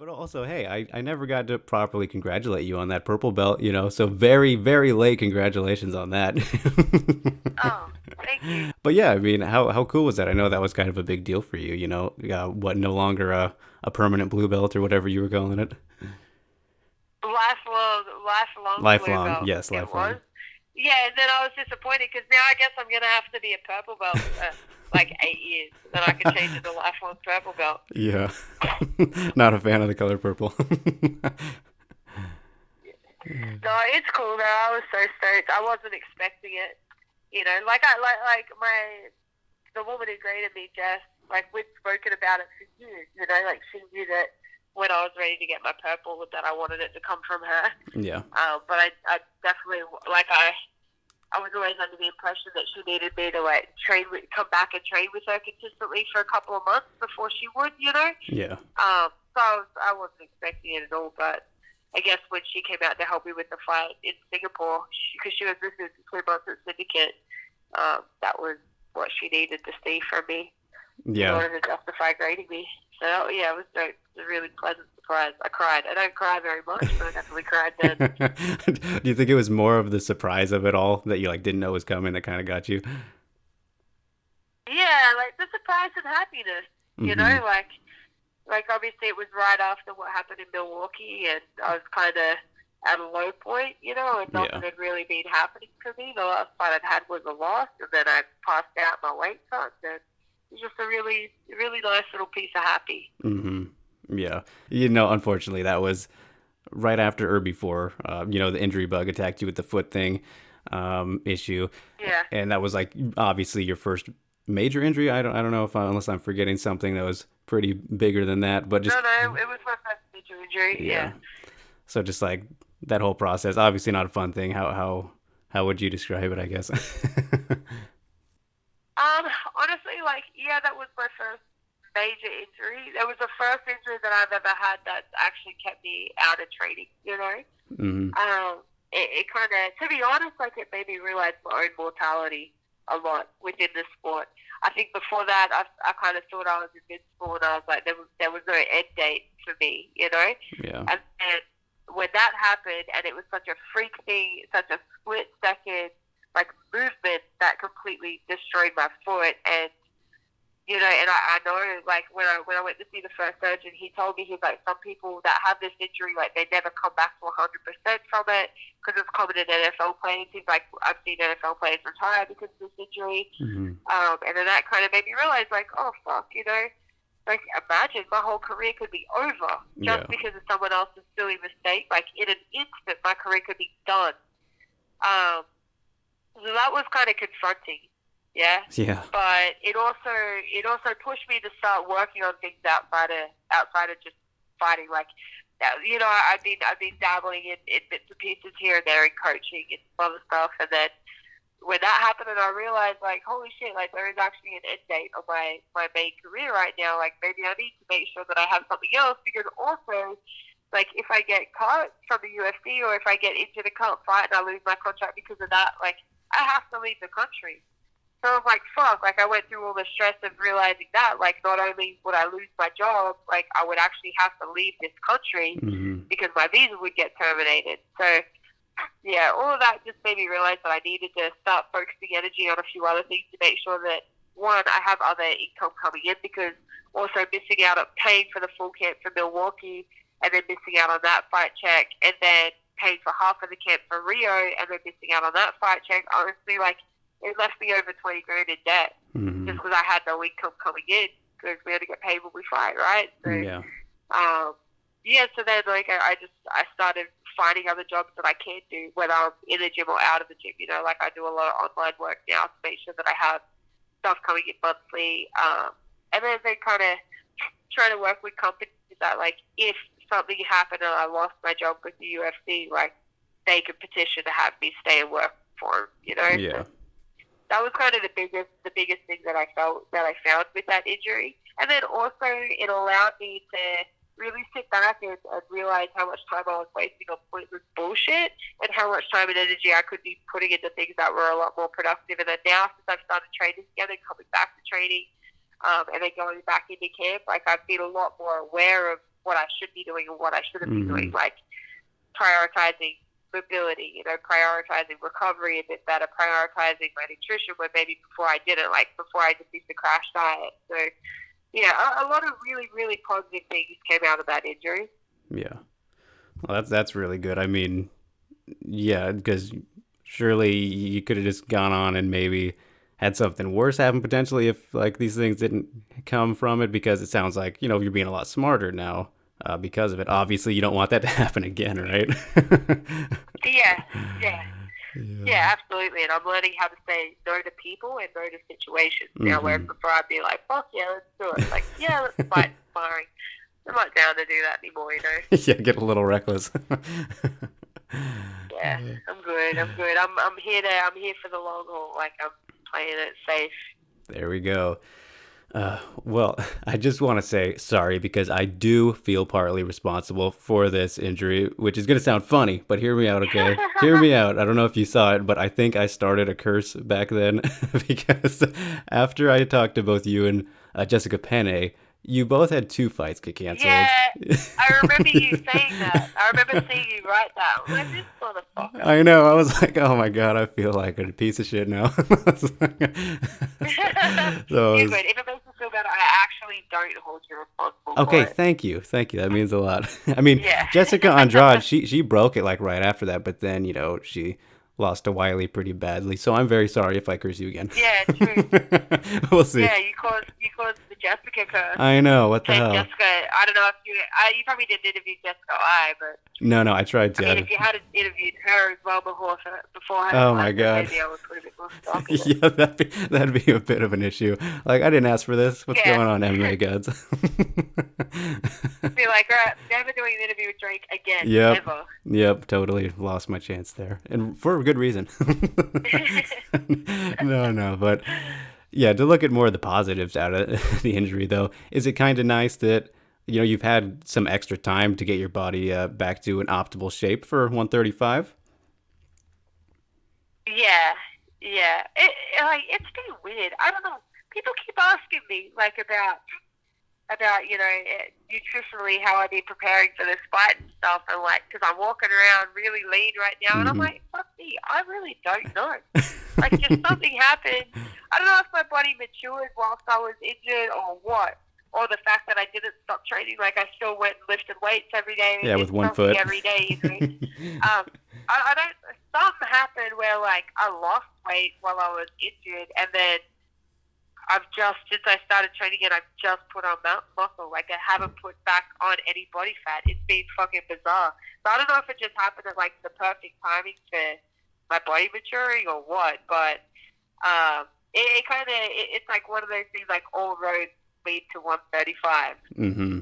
But also, hey, I never got to properly congratulate you on that purple belt, so very, very late congratulations on that. Oh, thank you. But yeah, I mean, how cool was that? I know that was kind of a big deal for you, what, no longer a permanent blue belt or whatever you were calling it? Lifelong blue Lifelong, belt yes, it lifelong. was. Yeah, and then I was disappointed because now I guess I'm gonna have to be a purple belt for like 8 years, and then I can change it to lifelong purple belt. Yeah. Not a fan of the color purple. No, it's cool though. I was so stoked. I wasn't expecting it. Like the woman who graded me, Jess. Like we'd spoken about it for years. Like she knew that when I was ready to get my purple, that I wanted it to come from her. Yeah. But I definitely I was always under the impression that she needed me to like come back and train with her consistently for a couple of months before she would. Yeah. So I wasn't expecting it at all, but I guess when she came out to help me with the fight in Singapore, because she was missing 2 months at syndicate, that was what she needed to see from me in Yeah. order to justify grading me. So yeah, it was dope. It was a really pleasant surprise. I cried. I don't cry very much, but I definitely cried then. Do you think it was more of the surprise of it all that you like didn't know was coming that kind of got you? Yeah, like the surprise and happiness. You Mm-hmm. know, like obviously it was right after what happened in Milwaukee, and I was kind of at a low point, and Yeah. nothing had really been happening for me. The last fight I'd had was a loss, and then I passed out my weight cut, and it was just a really, really nice little piece of happy. Mm-hmm. Yeah. Unfortunately, that was right after or before, the injury bug attacked you with the foot thing issue, Yeah. and that was like obviously your first major injury. I don't know if unless I'm forgetting something that was pretty bigger than that, but just No, no, it was my first major injury. Yeah. yeah. So just like that whole process, obviously not a fun thing. How would you describe it? I guess. Honestly, like, yeah, that was my first major injury. That was the first injury that I've ever had that actually kept me out of training. Hmm. It kind of, to be honest, like it made me realize my own mortality a lot within the sport. I think before that, I kind of thought I was invincible, and I was like, there was no end date for me. Yeah. And when that happened, and it was such a freak thing, such a split second, like movement that completely destroyed my foot, and I know, like, when I went to see the first surgeon, he told me, he's like, some people that have this injury, like, they never come back to 100% from it because it's common in NFL players. He's like, I've seen NFL players retire because of this injury. Hmm. And then that kind of made me realize, like, oh, fuck, like, imagine my whole career could be over just Yeah. because of someone else's silly mistake. Like, in an instant, my career could be done. Um, so that was kind of confronting, yeah. Yeah. But it also pushed me to start working on things outside of just fighting. Like, I've been dabbling in bits and pieces here and there in coaching and some other stuff, and then when that happened and I realized, like, holy shit, like there is actually an end date on my main career right now. Like, maybe I need to make sure that I have something else, because also, like, if I get cut from the UFC or if I get injured and can't fight and I lose my contract because of that, like, I have to leave the country. So I was like, fuck, like I went through all the stress of realizing that, like, not only would I lose my job, like I would actually have to leave this country Hmm. because my visa would get terminated. So yeah, all of that just made me realize that I needed to start focusing energy on a few other things to make sure that, one, I have other income coming in, because also missing out on paying for the full camp for Milwaukee and then missing out on that fight check, and then paying for half of the camp for Rio and then missing out on that fight check. Honestly, like, it left me over 20 grand in debt Hmm. just because I had no income coming in, because we had to get paid when we fight, right? So Yeah. um, yeah, so then like I started finding other jobs that I can do, whether I'm in the gym or out of the gym. Like I do a lot of online work now to make sure that I have stuff coming in monthly. And then they kind of trying to work with companies that, like, if something happened and I lost my job with the UFC, like, they could petition to have me stay and work for them. So Yeah. that was kind of the biggest thing that I found with that injury. And then also it allowed me to really sit back and realize how much time I was wasting on pointless bullshit, and how much time and energy I could be putting into things that were a lot more productive. And then now, since I've started training again and coming back to training, and then going back into camp, like, I've been a lot more aware of what I should be doing and what I shouldn't be doing, Mm-hmm. like prioritizing mobility, prioritizing recovery a bit better, prioritizing my nutrition when maybe before I didn't, like before I just used to crash diet. So yeah, a lot of really, really positive things came out of that injury. Yeah. Well, that's really good. I mean, yeah, because surely you could have just gone on and maybe had something worse happen potentially if like these things didn't come from it. Because it sounds like you're being a lot smarter now because of it. Obviously, you don't want that to happen again, right? Yeah, yeah. Yeah. Yeah, absolutely. And I'm learning how to say no to people and no to situations now, whereas Mm-hmm. before I'd be like, fuck yeah, let's do it. Like, yeah, let's fight sparring. I'm not down to do that anymore, Yeah, get a little reckless. Yeah, I'm good. I'm good. I'm here for the long haul. Like, I'm playing it safe. There we go. Well, I just want to say sorry because I do feel partly responsible for this injury, which is going to sound funny, but hear me out, okay? Hear me out. I don't know if you saw it, but I think I started a curse back then because after I talked to both you and Jessica Penne, you both had 2 fights get canceled. Yeah, I remember you saying that. I remember seeing you write that. I'm like, this motherfucker. I know. I was like, oh my God, I feel like a piece of shit now. So I You're was, good. If it makes you feel better, I actually don't hold you responsible for okay, it. thank you. Thank you. That means a lot. I mean, Yeah. Jessica Andrade, she broke it like right after that, but then, she lost to Wiley pretty badly. So I'm very sorry if I curse you again. Yeah, true. We'll see. Yeah, you caused the Jessica curse. I know. What the Same hell? Jessica. I don't know if you probably didn't interview Jessica I, but No, I tried I mean, to. if you had interviewed her as well beforehand, Oh my like, then God. maybe I would put a bit more stock in it. Yeah, that'd be a bit of an issue. Like, I didn't ask for this. What's Yeah. going on, MMA gods? Be like, right, never doing an interview with Drake again, Yep. ever. Yep, totally lost my chance there. And for a good reason. No, but yeah, to look at more of the positives out of the injury though, is it kind of nice that you've had some extra time to get your body back to an optimal shape for 135? Yeah, yeah. Like, it's been weird. I don't know. People keep asking me like about nutritionally how I be preparing for this fight and stuff, and like, because I'm walking around really lean right now, and I'm Mm-hmm. like, fuck me, I really don't know. Like, just something happened. I don't know if my body matured whilst I was injured or what, or the fact that I didn't stop training. Like, I still went and lifted weights every day and Yeah, did with one something foot. every day. I don't. Something happened where like I lost weight while I was injured, and then since I started training again, I've just put on muscle. Like, I haven't put back on any body fat. It's been fucking bizarre. So I don't know if it just happened at like the perfect timing for my body maturing or what, but it's like one of those things, like all roads lead to 135. Mm-hmm.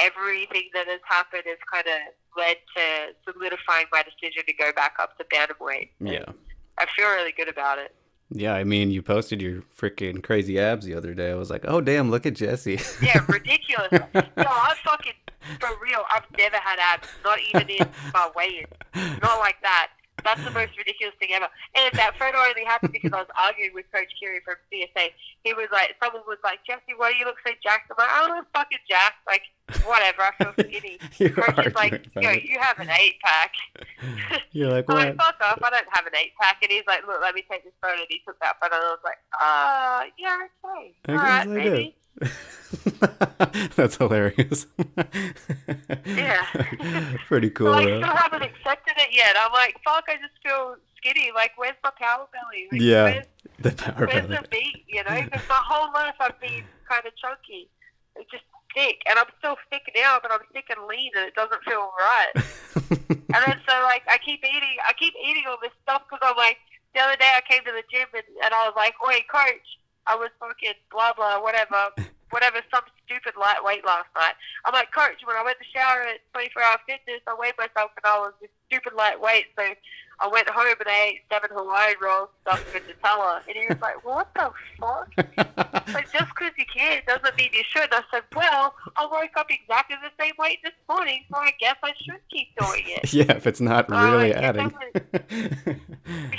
Everything that has happened has kind of led to solidifying my decision to go back up to bantamweight. Yeah. I feel really good about it. Yeah, I mean, you posted your freaking crazy abs the other day. I was like, oh, damn, look at Jesse. Yeah, ridiculous. Yo, I fucking, for real, I've never had abs, not even in my weigh-in. Not like that. That's the most ridiculous thing ever. And that photo only happened because I was arguing with Coach Kiri from CSA. Someone was like, Jesse, why do you look so jacked? I'm like, I don't look fucking jacked. Like, whatever, I feel skinny. Coach is like, yo, you have an 8-pack. You're like, I'm what? like, fuck off, I don't have an 8-pack. And he's like, look, let me take this photo. And he took that photo, and I was like, yeah, okay. I All guess right, I maybe. That's hilarious. Yeah. Pretty cool, I though. still haven't accepted it yet. I'm like, fuck, I just feel skinny. Like, where's my power belly? Like, Yeah, the power where's belly. the meat, Because my whole life I've been kind of chunky. It's just thick. And I'm still thick now, but I'm thick and lean, and it doesn't feel right. And then so, like, I keep eating all this stuff because I'm like, the other day I came to the gym and I was like, wait, coach, I was fucking blah, blah, whatever, some stupid lightweight last night. I'm like, coach, when I went to shower at 24 Hour Fitness, I weighed myself and I was this stupid lightweight. So I went home and I ate 7 Hawaiian rolls stuffed with Nutella. And he was like, what the fuck? Like, just because you can doesn't mean you should. And I said, well, I woke up exactly the same weight this morning, so I guess I should keep doing it. Yeah, if it's not really Like, adding.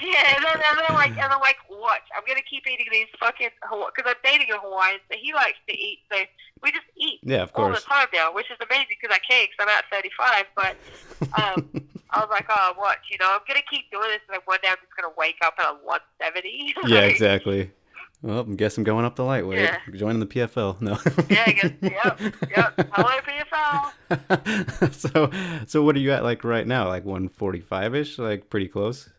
yeah, and I'm like, watch, I'm gonna keep eating these fucking because I'm dating a Hawaiian, so he likes to eat, so we just eat Yeah, of all the course. time now, which is amazing because I can, because I'm at 35. But I was like, oh, watch, I'm gonna keep doing this, and then one day I'm just gonna wake up at a 170. Yeah, exactly. Well, I guess I'm going up the lightweight. Yeah. Joining the PFL. No. Yeah, I guess. Yep. Hello, PFL. So what are you at like right now? Like 145-ish? Like pretty close?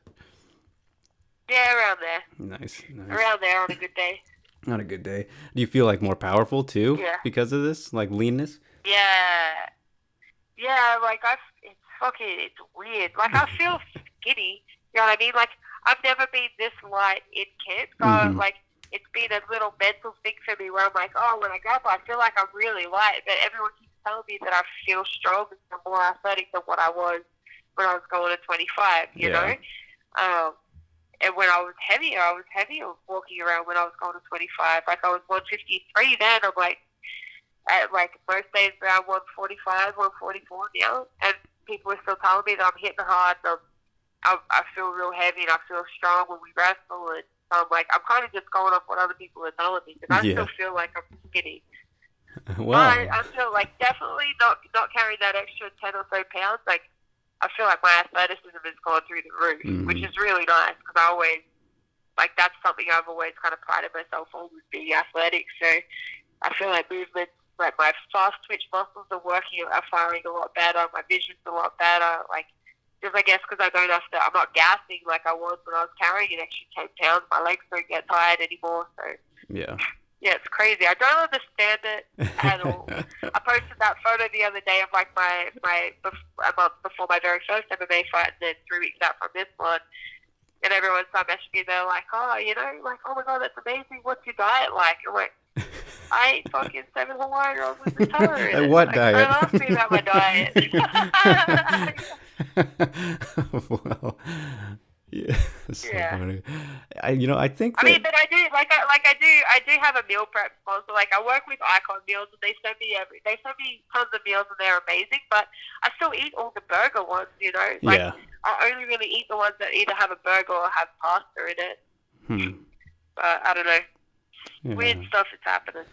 Yeah, around there. Nice. Around there on a good day. On a good day. Do you feel like more powerful too Yeah. because of this? Like leanness? Yeah. Yeah, like it's weird. Like I feel skinny. You know what I mean? Like I've never been this light in camp. So like it's been a little mental thing for me where I'm like, oh, when I go up, I feel like I'm really light, but everyone keeps telling me that I feel strong and more athletic than what I was when I was going to 25. You know. And when I was heavier walking around when I was going to 25. Like I was 153 then. I'm like, at like most days around 145, 144 now. And people are still telling me that I'm hitting hard. And I feel real heavy and I feel strong when we wrestle. And so I'm like, I'm kind of just going off what other people are telling me. Because I still feel like I'm skinny. Wow. But I'm still like definitely not carrying that extra 10 or so pounds. Like I feel like my athleticism has gone through the roof, which is really nice because I always, like, that's something I've always kind of prided myself on, was being athletic. So I feel like movements, like my fast twitch muscles are firing a lot better. My vision's a lot better. Like, just I guess because I'm not gassing like I was when I was carrying an extra 10 pounds. My legs don't get tired anymore. So yeah, it's crazy. I don't understand it at all. I posted that photo the other day of like a month before my very first MMA fight, and then 3 weeks out from this one. And everyone started messaging me. They're like, oh, like, oh my god, that's amazing. What's your diet like? I'm like, I ate fucking 7 Hawaiian rolls with Nutella in it. What like, diet? Don't ask me about my diet. Well, yeah, so funny. I think. I mean, but I do I do have a meal prep sponsor. Like I work with Icon Meals, and they send me tons of meals, and they're amazing. But I still eat all the burger ones. Like I only really eat the ones that either have a burger or have pasta in it. But I don't know. Weird stuff is happening.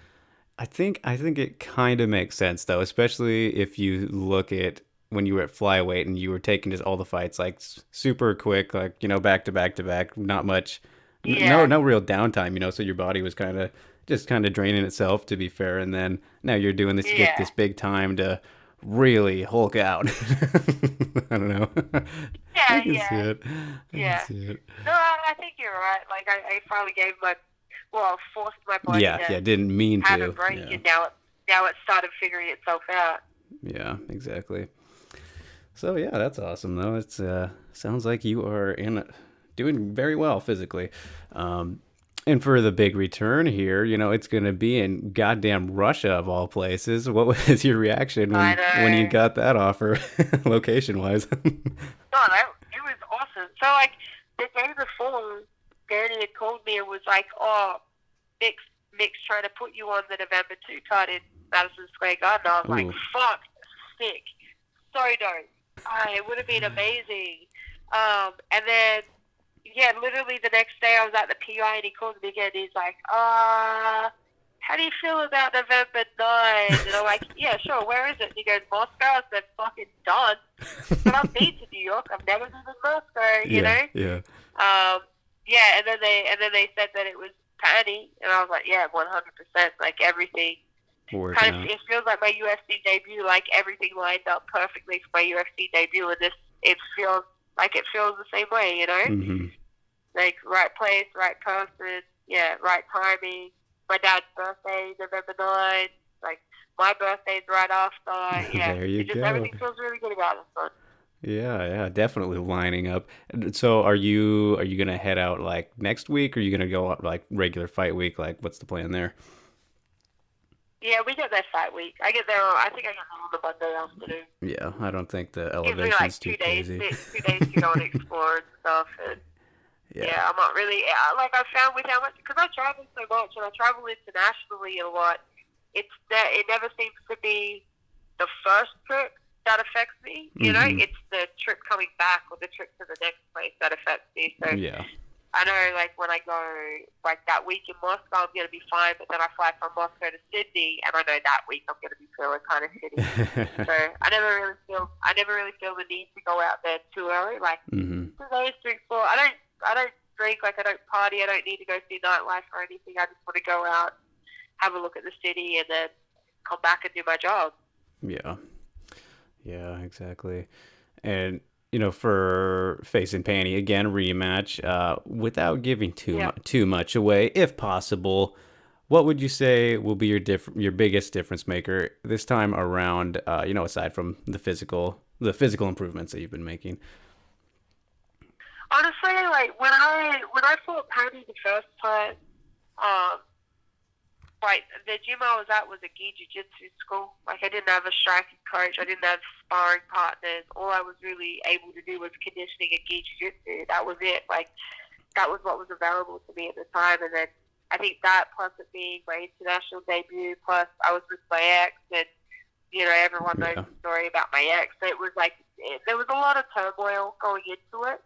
I think it kind of makes sense though, especially if you look at when you were at flyweight and you were taking just all the fights like super quick, like back to back to back, not much, no real downtime, so your body was kind of draining itself, to be fair, and then now you're doing this, you get this big time to really hulk out. I don't know. I can see it. No, I think you're right. Like I finally forced my body to didn't mean have to a break, and now it started figuring itself out. Yeah, exactly. So yeah, that's awesome though. It's sounds like you are doing very well physically. And for the big return here, it's going to be in goddamn Russia of all places. What was your reaction when you got that offer, location wise? No, it was awesome. So like the day before, Danny had called me and was like, "Oh, Mick's trying to put you on the November 2 card in Madison Square Garden." I was like, "Fuck, sick, so dope." It would have been amazing. And then, literally the next day I was at the PI and he called me again. He's like, how do you feel about November 9? And I'm like, yeah, sure, where is it? And he goes, Moscow. I said, fucking done. But I've been to New York. I've never been to Moscow, you know? Yeah. And then they said that it was Pannie, and I was like, yeah, 100%, like everything. It feels like my UFC debut, like everything lined up perfectly for my UFC debut, and it feels the same way, like right place, right person, right timing. My dad's birthday, November 9th, like my birthday's right after, There you go. Everything feels really good about this one. Yeah, definitely lining up. So are you gonna head out like next week, or are you gonna go out like regular fight week? Like, what's the plan there? Yeah, we get there fight week. I get there. I think I get there on the Monday afternoon. Yeah, I don't think the Gives me like elevation's too 2 days, crazy. 2 days to go and explore and stuff. And Yeah. yeah, I'm not really like I found with how much because I travel so much and I travel internationally a lot. It never seems to be the first trip that affects me. You know, Mm-hmm. it's the trip coming back or the trip to the next place that affects me. So Yeah. I know, like, when I go, like, that week in Moscow, I'm going to be fine, but then I fly from Moscow to Sydney, and I know that week I'm going to be feeling kind of shitty. So I never really feel the need to go out there too early. Like, Mm-hmm. 2 days, 3, 4. I don't drink, like, I don't party, I don't need to go see nightlife or anything. I just want to go out, have a look at the city, and then come back and do my job. Yeah. Yeah, exactly. And for facing Pannie again, rematch. Without giving Yeah. too much away, if possible, what would you say will be your biggest difference maker this time around? Aside from the physical improvements that you've been making. Honestly, like, when I fought Pannie the first time, um, like, the gym I was at was a gi jiu-jitsu school. Like, I didn't have a striking coach. I didn't have sparring partners. All I was really able to do was conditioning and gi jiu-jitsu. That was it. Like, that was what was available to me at the time. And then I think that plus it being my international debut, plus I was with my ex, and, everyone knows Yeah. the story about my ex. So it was like, there was a lot of turmoil going into it,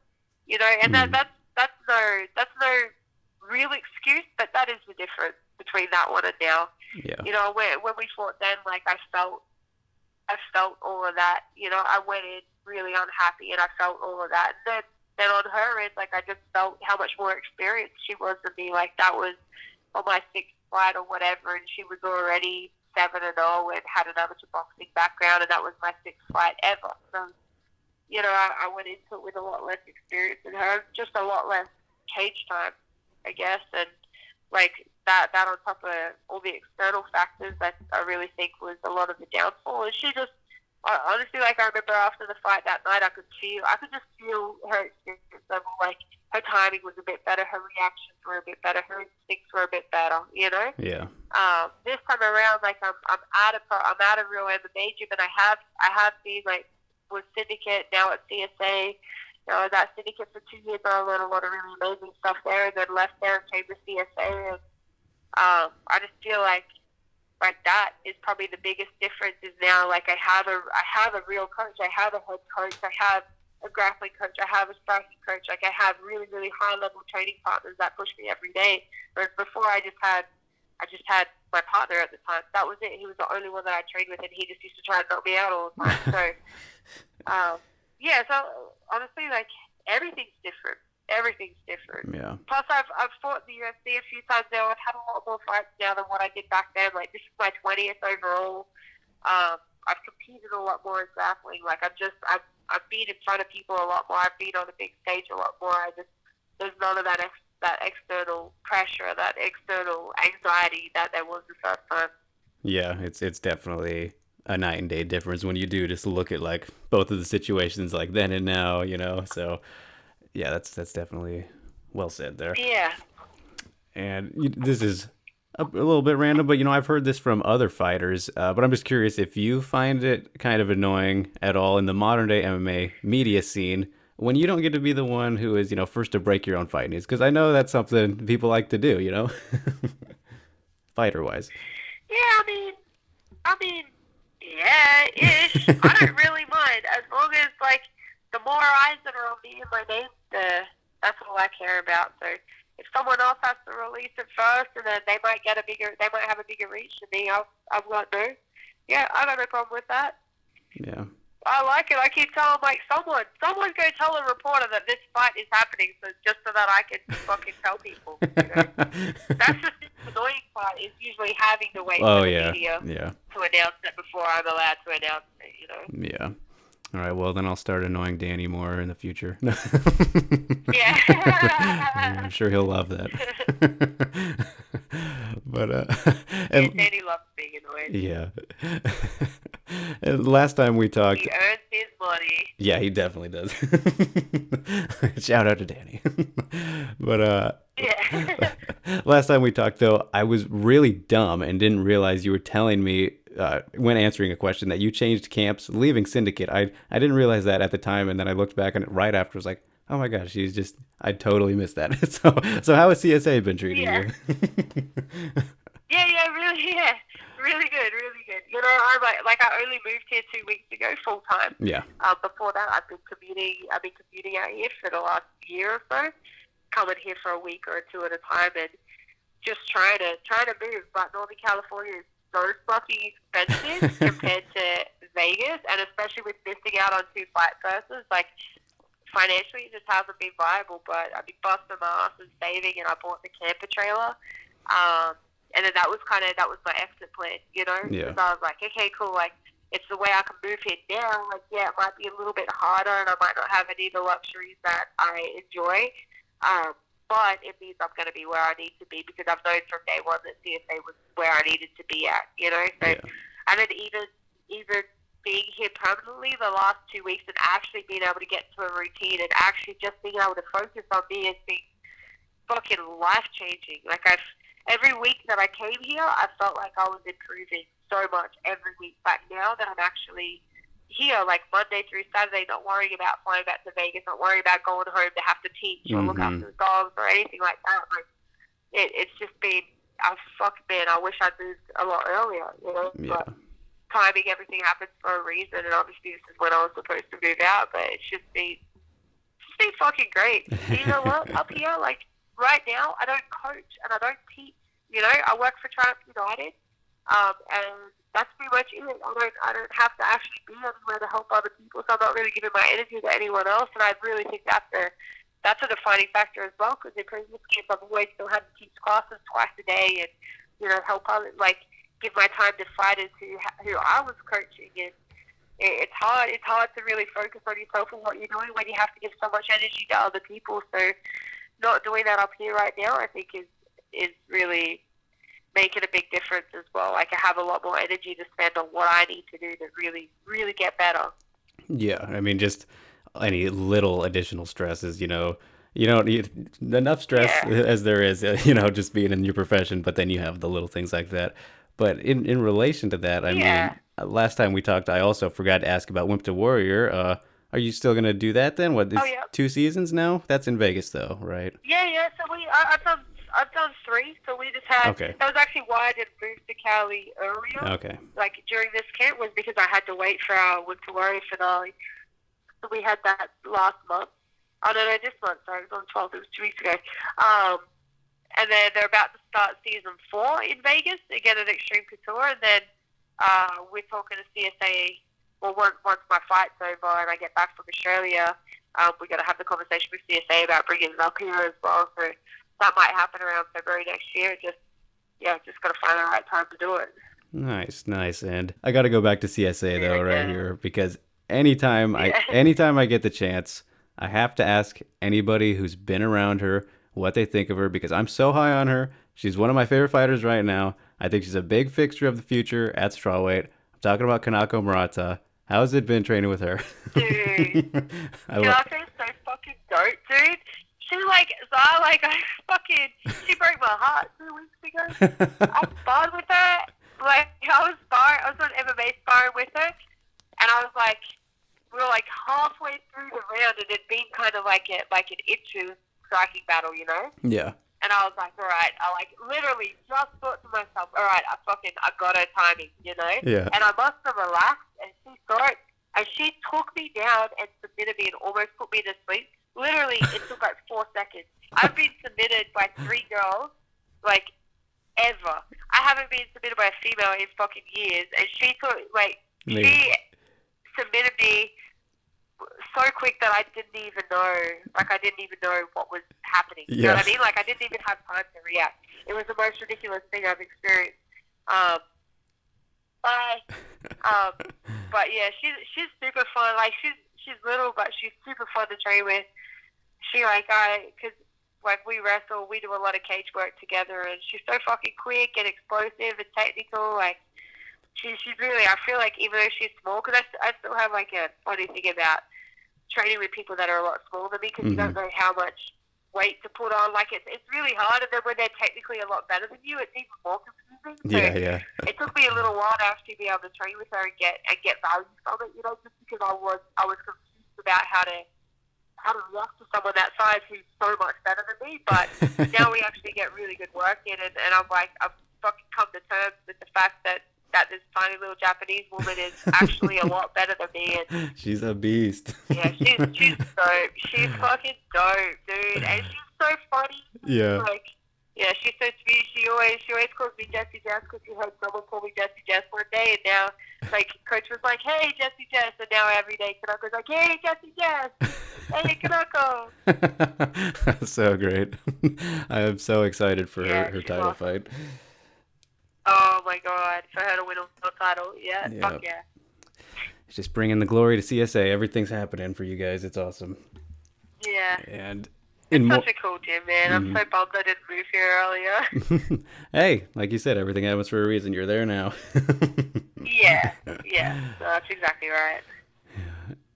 and Mm. that's no real excuse, but that is the difference between that one and now. Yeah. When we fought then, like, I felt all of that. I went in really unhappy, and I felt all of that. And then on her end, like, I just felt how much more experienced she was than me. Like, that was on my sixth fight or whatever, and she was already 7-0 and had an amateur boxing background, and that was my sixth fight ever. So, I went into it with a lot less experience than her, just a lot less cage time, I guess, and like that on top of all the external factors that I really think was a lot of the downfall. And she just honestly, like, I remember after the fight that night, I could just feel her experience level. Like, her timing was a bit better, her reactions were a bit better, her instincts were a bit better. Yeah. This time around, like, I'm at a real MMA gym, and I have been, like, with Syndicate, now at CSA. I was at Syndicate for 2 years, and I learned a lot of really amazing stuff there, and then left there and came to CSA. And I just feel like that is probably the biggest difference. Is now, like, I have a real coach, I have a head coach, I have a grappling coach, I have a striking coach. Like, I have really, really high level training partners that push me every day. Whereas before, I just had my partner at the time. That was it. He was the only one that I trained with, and he just used to try and knock me out all the time. So, yeah. So honestly, like, everything's different. Everything's different. Yeah. Plus, I've fought in the UFC a few times now. I've had a lot more fights now than what I did back then. Like, this is my 20th overall. I've competed a lot more in grappling. Like, I've been in front of people a lot more. I've been on a big stage a lot more. There's none of that external pressure, that external anxiety that there was the first time. Yeah, it's definitely a night and day difference when you do just look at like both of the situations like then and now, So yeah, that's definitely well said there. Yeah. And this is a little bit random, but I've heard this from other fighters. But I'm just curious if you find it kind of annoying at all in the modern day MMA media scene when you don't get to be the one who is, first to break your own fight news, because I know that's something people like to do, fighter wise. Yeah, yeah, ish. I don't really mind as long as, like, the more eyes that are on me and my name, that's all I care about. So if someone else has to release it first, and then they might have a bigger reach than me, I've got no. Yeah, I got no problem with that. Yeah. I like it. I keep telling, like, someone go tell a reporter that this fight is happening, just so that I can fucking tell people. That's just the annoying part, is usually having to wait for the media to announce it before I'm allowed to announce it. Yeah. All right, well, then I'll start annoying Danny more in the future. Yeah. I'm sure he'll love that. But Danny loves being annoyed. Yeah. And last time we talked, he earns his money. Yeah, he definitely does. Shout out to Danny. But Yeah. Last time we talked, though, I was really dumb and didn't realize you were telling me when answering a question that you changed camps, leaving Syndicate. I didn't realize that at the time, and then I looked back on it right after. I was like, oh my gosh, she's just I totally missed that. So how has CSA been treating Yeah. you? Yeah, really, yeah, really good, really good. You know, I only moved here 2 weeks ago, full time. Yeah, Before that, I've been commuting out here for the last year or so, coming here for a week or two at a time, and just trying to move. But Northern California is so fucking expensive compared to Vegas, and especially with missing out on two fight purses, like financially, it just hasn't been viable. But I've been busting my ass and saving, and I bought the camper trailer. And then that was my exit plan, you know, yeah, because I was like, okay, cool, like it's the way I can move here now. Like, yeah, it might be a little bit harder, and I might not have any of the luxuries that I enjoy. But it means I'm going to be where I need to be because I've known from day one that CSA was where I needed to be at, you know. So, yeah, and then even being here permanently the last 2 weeks and actually being able to get to a routine and actually just being able to focus on me has been fucking life changing. Like every week that I came here, I felt like I was improving so much every week. But now that I'm actually here, like Monday through Saturday, not worrying about flying back to Vegas, not worrying about going home to have to teach or look mm-hmm, after the dogs or anything like that. Like it's just been, man, I wish I'd moved a lot earlier, you know. yeah, But timing, everything happens for a reason, and obviously this is when I was supposed to move out. But it's been fucking great. And you know what? Up here, like right now, I don't coach and I don't teach. You know, I work for Triumph United, and that's pretty much it. I don't have to actually be anywhere to help other people, so I'm not really giving my energy to anyone else. And I really think that's a defining factor as well. Because in previous games, I've always still had to teach classes twice a day, and you know, help others, like give my time to fighters who I was coaching. And it's hard. It's hard to really focus on yourself and what you're doing when you have to give so much energy to other people. So not doing that up here right now, I think is really making a big difference as well. Like I have a lot more energy to spend on what I need to do to really, really get better. yeah. I mean, just any little additional stresses, you don't need enough stress Yeah. as there is, just being in your profession, but then you have the little things like that. But in relation to that, I Yeah. mean, last time we talked, I also forgot to ask about Wimp to Warrior. Are you still gonna do that then? What Oh is yeah. 2 seasons now? That's in Vegas though, right? Yeah. So I've done three. So we just had Okay. that was actually why I didn't move to Cali earlier. Okay. Like during this camp was because I had to wait for our Winter Warrior finale. So we had that last month. Oh no, this month. Sorry, it was on the 12th. It was 2 weeks ago. And then they're about to start season 4 in Vegas again at Extreme Couture, and then we're talking to CSA. Well, once my fight's over and I get back from Australia, we're going to have the conversation with CSA about bringing it up here as well. So that might happen around February next year. Just got to find the right time to do it. Nice, nice. And I got to go back to CSA though, right Yeah. here, because anytime I Yeah. anytime I get the chance, I have to ask anybody who's been around her what they think of her because I'm so high on her. She's one of my favorite fighters right now. I think she's a big fixture of the future at strawweight. I'm talking about Kanako Murata. How's it been training with her? Dude. I love. Kanaka's so fucking dope, dude. She broke my heart 2 weeks ago. I sparred with her. Like, I was on MMA sparring with her, and I was like, we were like halfway through the round, and it'd been kind of like an inches striking battle, you know? Yeah, And I was like, all right, I like literally just thought to myself, all right, I got her timing, you know? yeah. And I must have relaxed, and she saw it, and she took me down and submitted me and almost put me to sleep. Literally, it took like 4 seconds. I've been submitted by 3 girls, like, ever. I haven't been submitted by a female in fucking years, and she submitted me so quick that I didn't even know what was happening. You know Yeah. what I mean? Like I didn't even have time to react. It was the most ridiculous thing I've experienced. Um, but but yeah, she's super fun. Like she's little, but she's super fun to train with. Because we wrestle, we do a lot of cage work together, and she's so fucking quick and explosive and technical. Like she's really, I feel like even though she's small, because I still have like a funny thing about training with people that are a lot smaller than me, because you don't know how much weight to put on. Like, it's really hard, and then when they're technically a lot better than you, it's even more confusing. So Yeah. it took me a little while to actually be able to train with her and get value from it, just because I was confused about how to react to someone that size who's so much better than me. But now we actually get really good work in, and I'm like, I've fucking come to terms with the fact that this tiny little Japanese woman is actually a lot better than me. And She's a beast. yeah, she's dope. She's fucking dope, dude, and she's so funny. Yeah. Like, yeah, she's so sweet. She always calls me Jessy Jess because she heard someone call me Jessy Jess one day, and now, like, coach was like, "Hey, Jessy Jess," and now every day Kanako's like, "Hey, Jessy Jess, hey, Kanako." That's so great. I am so excited for her She's title awesome. fight. Oh my god, for her to win a world title, yeah, Yeah. fuck yeah. Just bringing the glory to CSA. Everything's happening for you guys. It's awesome. Yeah. And It's in more. such a cool gym, man. I'm so bummed I didn't move here earlier. Hey, like you said, everything happens for a reason. You're there now. Yeah. No, that's exactly right.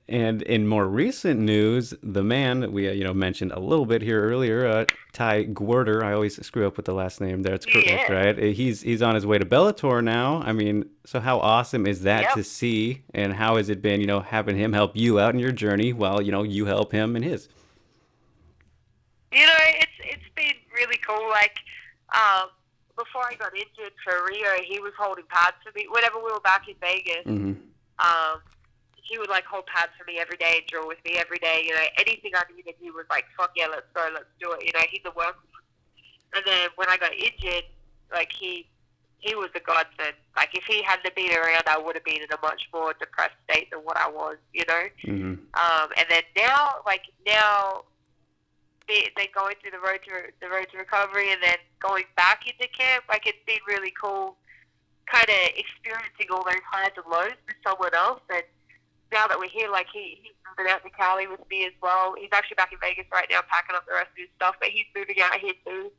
And in more recent news, the man that we mentioned a little bit here earlier, Gwerder. I always screw up with the last name there. It's correct, Yeah. right? He's on his way to Bellator now. I mean, so how awesome is that Yep. to see? And how has it been, having him help you out in your journey while you help him in his? It's been really cool. Like, before I got injured for Rio, he was holding pads for me. Whenever we were back in Vegas, Mm-hmm. he would like hold pads for me every day and drill with me every day. Anything I needed, he was like, "Fuck yeah, let's go, let's do it." He's a work. And then when I got injured, like he was a godsend. Like if he hadn't been around, I would have been in a much more depressed state than what I was. Mm-hmm. And then now they going through the road to recovery, and then going back into camp. Like it's been really cool, kind of experiencing all those highs and lows with someone else. And now that we're here, like he's moving out to Cali with me as well. He's actually back in Vegas right now, packing up the rest of his stuff, but he's moving out here too.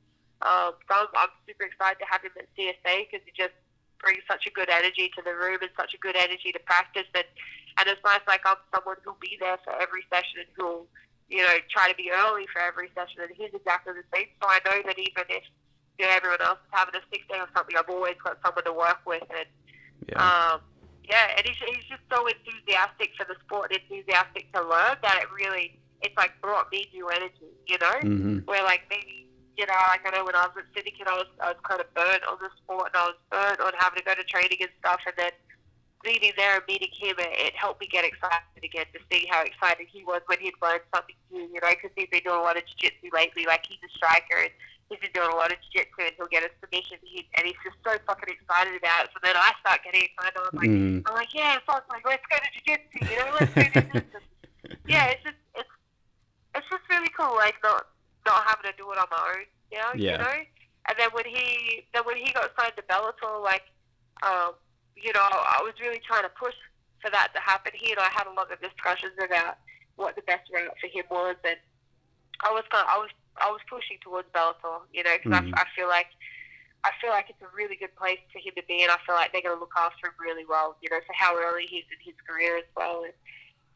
So I'm super excited to have him at CSA because he just brings such a good energy to the room and such a good energy to practice. And it's nice, like I'm someone who'll be there for every session and who'll try to be early for every session. And he's exactly the same. So I know that even if everyone else is having a sick day or something, I've always got someone to work with. And Yeah. and he's just so enthusiastic for the sport and enthusiastic to learn that it's like brought me new energy, Mm-hmm. Where like maybe, like I know when I was at Syndicate, I was kind of burnt on the sport and I was burnt on having to go to training and stuff, and then leaving there and meeting him, it helped me get excited again to see how excited he was when he'd learned something new, because he's been doing a lot of jiu-jitsu lately, like he's a striker and he's been doing a lot of jiu-jitsu and he'll get a submission and he's just so fucking excited about it. So then I start getting excited. Mm-hmm. I'm like, yeah, fuck, like let's go to jiu-jitsu, let's do this. Yeah, it's just really cool, like not having to do it on my own, Yeah. And then when he got signed to Bellator, like, I was really trying to push for that to happen. He and I had a lot of discussions about what the best route for him was, and I was pushing towards Bellator, because Mm-hmm. I feel like it's a really good place for him to be, and I feel like they're going to look after him really well, for how early he's in his career as well. And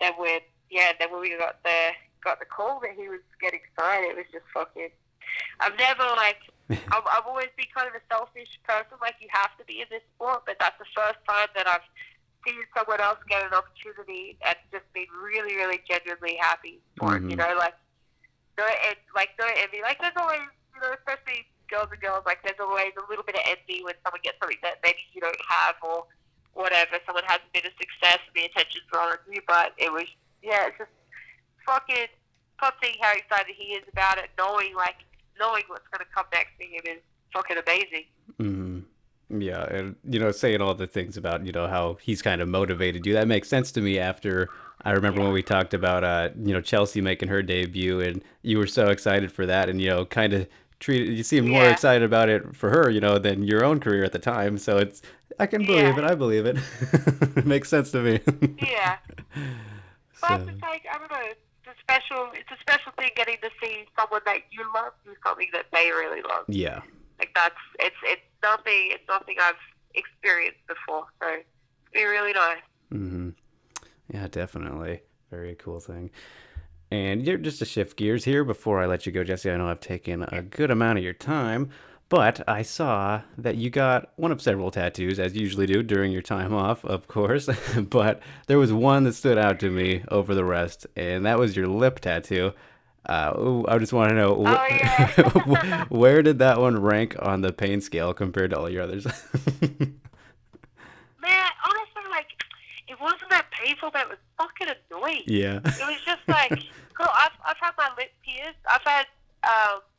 then when we got the call that he was getting signed, it was just fucking. I've never I've always been kind of a selfish person. Like you have to be in this sport, but that's the first time that I've seen someone else get an opportunity and just been really, really genuinely happy for it. Mm-hmm. No envy. Like there's always, especially girls and girls, like there's always a little bit of envy when someone gets something that maybe you don't have or whatever. Someone hasn't been a success and the attention's not on you, but it's just fucking fun seeing how excited he is about it, knowing what's going to come next to him is fucking amazing. Mm-hmm. Yeah, and saying all the things about how he's kind of motivated you. That makes sense to me after I remember when Yeah. we talked about Chelsea making her debut, and you were so excited for that, and kind of you seemed more Yeah. excited about it for her, than your own career at the time. So I can believe Yeah. it. I believe it. It makes sense to me. Yeah. But So it's like, I don't know, it's a special thing getting to see someone that you love do something that they really love. yeah. Like it's nothing I've experienced before. So it's been really nice. Mm-hmm. Yeah, definitely. Very cool thing. And you're just to shift gears here before I let you go, Jesse. I know I've taken a good amount of your time, but I saw that you got one of several tattoos, as you usually do during your time off, of course. But there was one that stood out to me over the rest, and that was your lip tattoo. I just want to know Oh yeah. where did that one rank on the pain scale compared to all your others? Man, honestly, like, it wasn't that painful, but it was fucking annoying. Yeah. It was just like, girl, I've had my lip pierced. I've had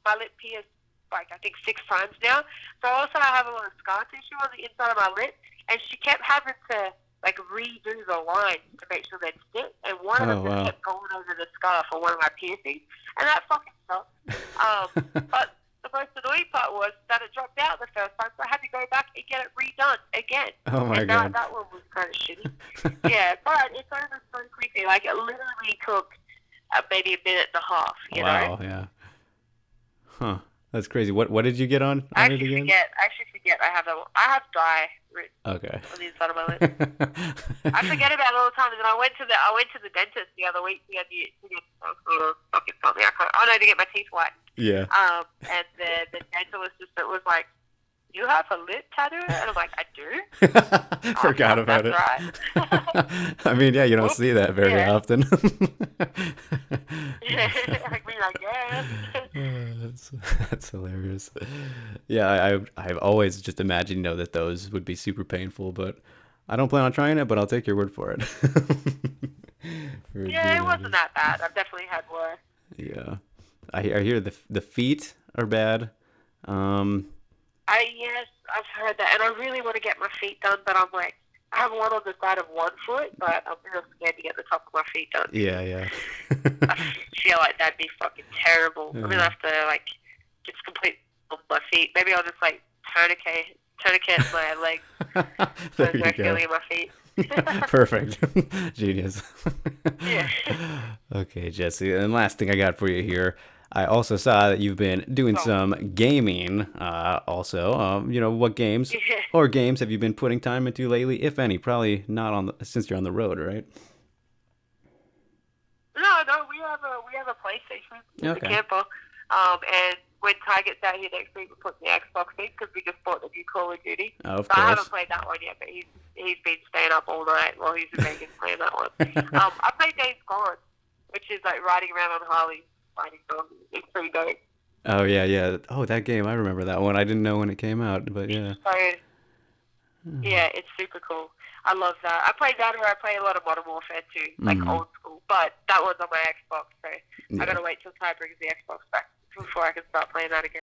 my lip pierced like I think 6 times now. So also I have a lot of scar tissue on the inside of my lip, and she kept having to like redo the lines to make sure they'd stick. And one of them Oh just wow. kept going over the scar for one of my piercings, and that fucking sucked. But the most annoying part was that it dropped out the first time, so I had to go back and get it redone again. Oh my And that god. that one was kind of shitty. Yeah, but it's over so quickly. Like it literally took maybe a minute and a half. You know. Wow, yeah. Huh. That's crazy. What did you get I on it actually again? forget. I actually forget. I have dye written Okay. on the inside of my lip. I forget about it all the time. And then I went to the dentist the other week to get fucking something. I know, to get my teeth whitened. Yeah. And the dental assistant was like, "You have a lip tattoo?" And I'm like, "I do." Forgot about That's it. right. I mean, yeah, you don't Whoops. see that very Yeah. often. I mean, I guess. that's that's hilarious. Yeah, I've always just imagined, that those would be super painful, but I don't plan on trying it, but I'll take your word for it. For Yeah, being it wasn't honest. that bad. I've definitely had worse. Yeah. I hear the feet are bad. Um, Yes, I've heard that, and I really want to get my feet done, but I'm like, I have one on the side of one foot, but I'm real scared to get the top of my feet done yeah, because yeah. I feel like that'd be fucking terrible. I'm gonna Uh, have to like just complete on my feet. Maybe I'll just like tourniquet my legs so there there's you no go. feeling in my feet. Perfect. Genius. Yeah. Okay, Jesse. And last thing I got for you here. I also saw that you've been doing So, some gaming. Also, what games yeah. or games have you been putting time into lately, if any? Probably not since you're on the road, right? No, we have a PlayStation in the Okay. camper. And when Ty gets out here next week, we're putting the Xbox in because we just bought the new Call of Duty. Of So I haven't course. played that one yet, but he's been staying up all night while he's in Vegas playing that one. I played Days Gone, which is like riding around on Harley, fighting zombies. It's pretty dope. Oh yeah, yeah. Oh, that game. I remember that one. I didn't know when it came out, but yeah. So yeah, it's super cool. I love that. I play that, or I play a lot of Modern Warfare too, like Mm, old school. But that one's on my Xbox, so I yeah. gotta wait till Ty brings the Xbox back before I can start playing that again.